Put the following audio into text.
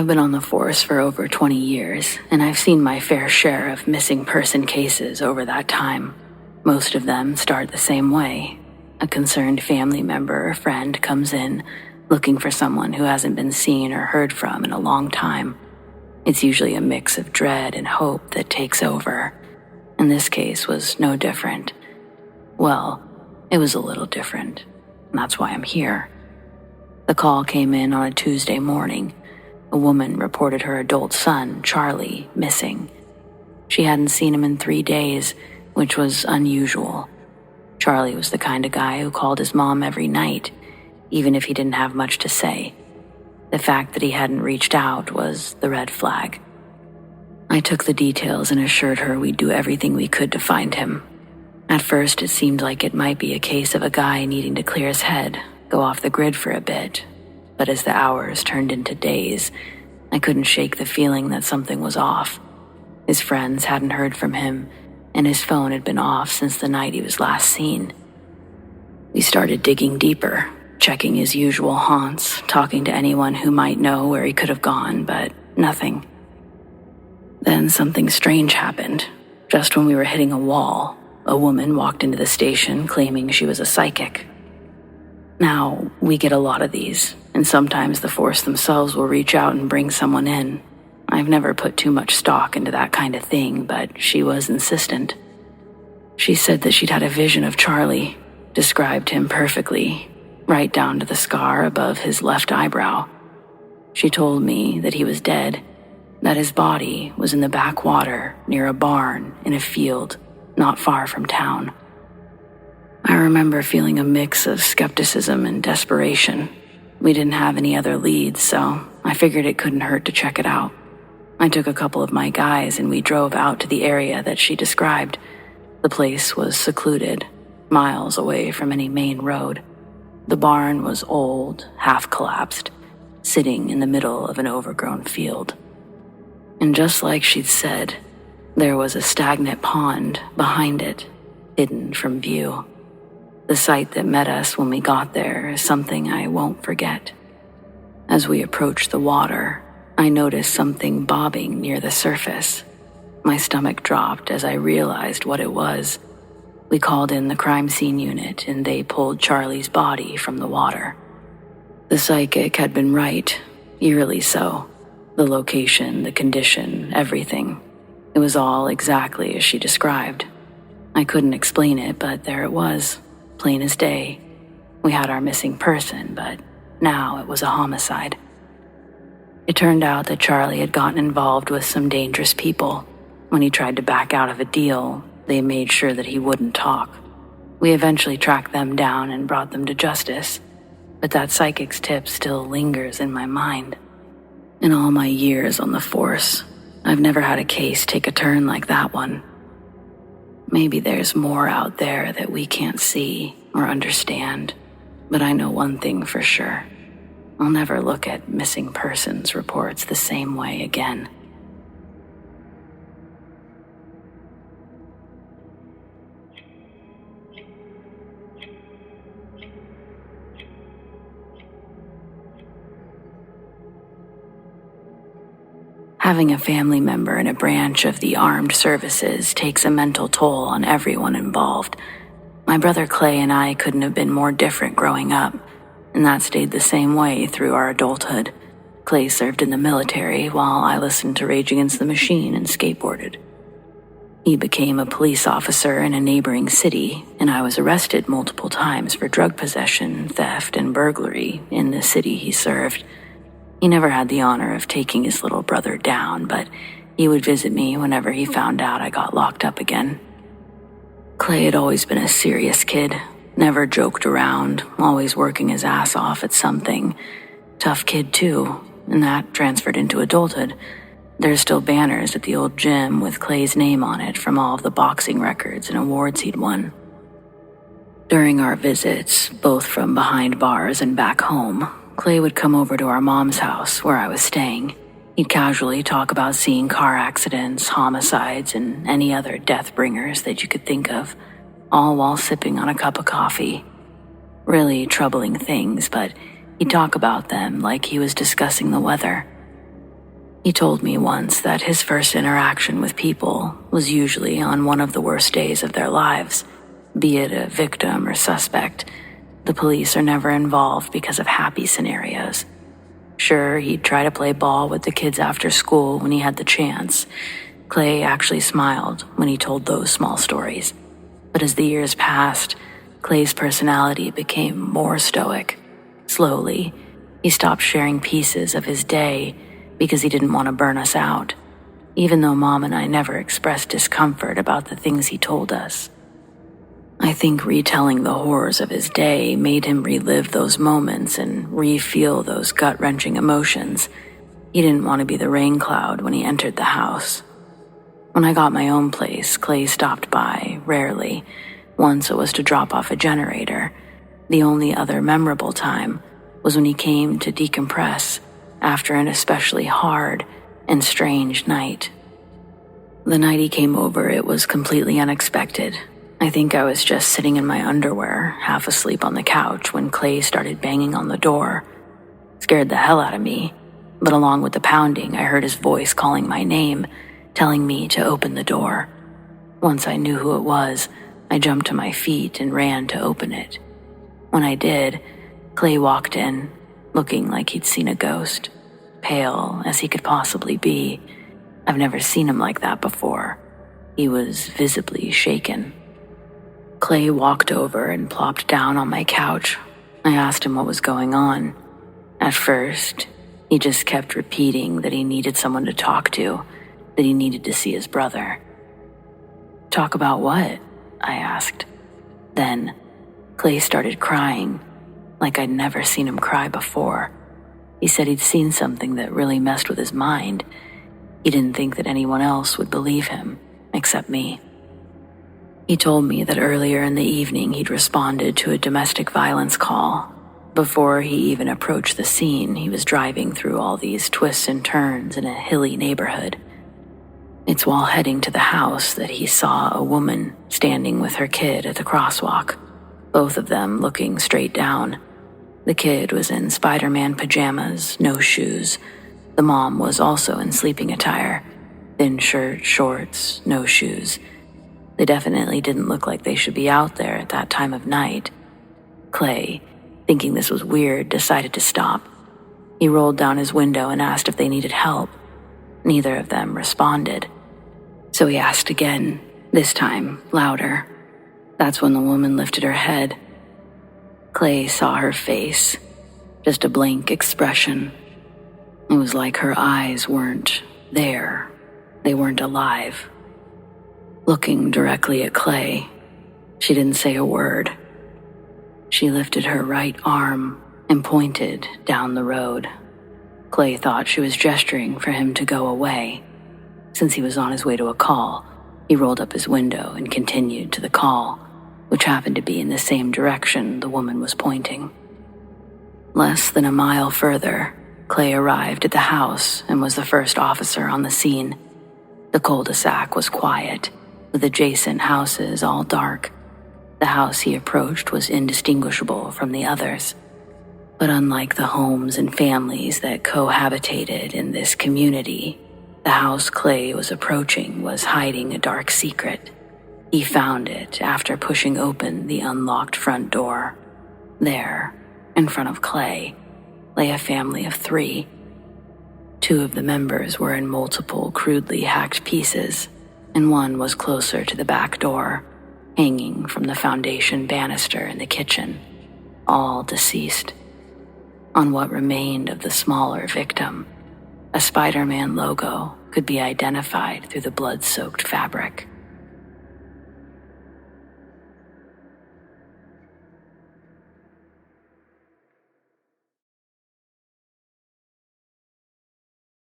I've been on the force for over 20 years, and I've seen my fair share of missing person cases over that time. Most of them start the same way. A concerned family member or friend comes in looking for someone who hasn't been seen or heard from in a long time. It's usually a mix of dread and hope that takes over, and this case was no different. Well, it was a little different, and that's why I'm here. The call came in on a Tuesday morning. A woman reported her adult son, Charlie, missing. She hadn't seen him in 3 days, which was unusual. Charlie was the kind of guy who called his mom every night, even if he didn't have much to say. The fact that he hadn't reached out was the red flag. I took the details and assured her we'd do everything we could to find him. At first, it seemed like it might be a case of a guy needing to clear his head, go off the grid for a bit. But as the hours turned into days, I couldn't shake the feeling that something was off. His friends hadn't heard from him, and his phone had been off since the night he was last seen. We started digging deeper, checking his usual haunts, talking to anyone who might know where he could have gone, but nothing. Then something strange happened. Just when we were hitting a wall, a woman walked into the station claiming she was a psychic. Now, we get a lot of these, and sometimes the force themselves will reach out and bring someone in. I've never put too much stock into that kind of thing, but she was insistent. She said that she'd had a vision of Charlie, described him perfectly, right down to the scar above his left eyebrow. She told me that he was dead, that his body was in the backwater near a barn in a field not far from town. I remember feeling a mix of skepticism and desperation. We didn't have any other leads, so I figured it couldn't hurt to check it out. I took a couple of my guys and we drove out to the area that she described. The place was secluded, miles away from any main road. The barn was old, half-collapsed, sitting in the middle of an overgrown field. And just like she'd said, there was a stagnant pond behind it, hidden from view. The sight that met us when we got there is something I won't forget. As we approached the water, I noticed something bobbing near the surface. My stomach dropped as I realized what it was. We called in the crime scene unit and they pulled Charlie's body from the water. The psychic had been right, eerily so. The location, the condition, everything. It was all exactly as she described. I couldn't explain it, but there it was, plain as day. We had our missing person, but now it was a homicide. It turned out that Charlie had gotten involved with some dangerous people. When he tried to back out of a deal, they made sure that he wouldn't talk. We eventually tracked them down and brought them to justice, but that psychic's tip still lingers in my mind. In all my years on the force, I've never had a case take a turn like that one. Maybe there's more out there that we can't see or understand, but I know one thing for sure. I'll never look at missing persons reports the same way again. Having a family member in a branch of the armed services takes a mental toll on everyone involved. My brother Clay and I couldn't have been more different growing up, and that stayed the same way through our adulthood. Clay served in the military while I listened to Rage Against the Machine and skateboarded. He became a police officer in a neighboring city, and I was arrested multiple times for drug possession, theft, and burglary in the city he served. He never had the honor of taking his little brother down, but he would visit me whenever he found out I got locked up again. Clay had always been a serious kid, never joked around, always working his ass off at something. Tough kid too, and that transferred into adulthood. There's still banners at the old gym with Clay's name on it from all of the boxing records and awards he'd won. During our visits, both from behind bars and back home, Clay would come over to our mom's house where I was staying. He'd casually talk about seeing car accidents, homicides, and any other death bringers that you could think of, all while sipping on a cup of coffee. Really troubling things, but he'd talk about them like he was discussing the weather. He told me once that his first interaction with people was usually on one of the worst days of their lives, be it a victim or suspect. The police are never involved because of happy scenarios. Sure, he'd try to play ball with the kids after school when he had the chance. Clay actually smiled when he told those small stories. But as the years passed, Clay's personality became more stoic. Slowly, he stopped sharing pieces of his day because he didn't want to burn us out, even though Mom and I never expressed discomfort about the things he told us. I think retelling the horrors of his day made him relive those moments and re-feel those gut-wrenching emotions. He didn't want to be the rain cloud when he entered the house. When I got my own place, Clay stopped by, rarely. Once it was to drop off a generator. The only other memorable time was when he came to decompress after an especially hard and strange night. The night he came over, it was completely unexpected. I think I was just sitting in my underwear, half asleep on the couch, when Clay started banging on the door. Scared the hell out of me, but along with the pounding, I heard his voice calling my name, telling me to open the door. Once I knew who it was, I jumped to my feet and ran to open it. When I did, Clay walked in, looking like he'd seen a ghost, pale as he could possibly be. I've never seen him like that before. He was visibly shaken. Clay walked over and plopped down on my couch. I asked him what was going on. At first, he just kept repeating that he needed someone to talk to, that he needed to see his brother. Talk about what? I asked. Then, Clay started crying, like I'd never seen him cry before. He said he'd seen something that really messed with his mind. He didn't think that anyone else would believe him, except me. He told me that earlier in the evening he'd responded to a domestic violence call. Before he even approached the scene, he was driving through all these twists and turns in a hilly neighborhood. It's while heading to the house that he saw a woman standing with her kid at the crosswalk, both of them looking straight down. The kid was in Spider-Man pajamas, no shoes. The mom was also in sleeping attire, thin shirt, shorts, no shoes. They definitely didn't look like they should be out there at that time of night. Clay, thinking this was weird, decided to stop. He rolled down his window and asked if they needed help. Neither of them responded. So he asked again, this time louder. That's when the woman lifted her head. Clay saw her face, just a blank expression. It was like her eyes weren't there. They weren't alive. Looking directly at Clay, she didn't say a word. She lifted her right arm and pointed down the road. Clay thought she was gesturing for him to go away. Since he was on his way to a call, he rolled up his window and continued to the call, which happened to be in the same direction the woman was pointing. Less than a mile further, Clay arrived at the house and was the first officer on the scene. The cul-de-sac was quiet, with adjacent houses all dark. The house he approached was indistinguishable from the others. But unlike the homes and families that cohabitated in this community, the house Clay was approaching was hiding a dark secret. He found it after pushing open the unlocked front door. There, in front of Clay, lay a family of 3. 2 of the members were in multiple crudely hacked pieces, and one was closer to the back door, hanging from the foundation banister in the kitchen, all deceased. On what remained of the smaller victim, a Spider-Man logo could be identified through the blood-soaked fabric.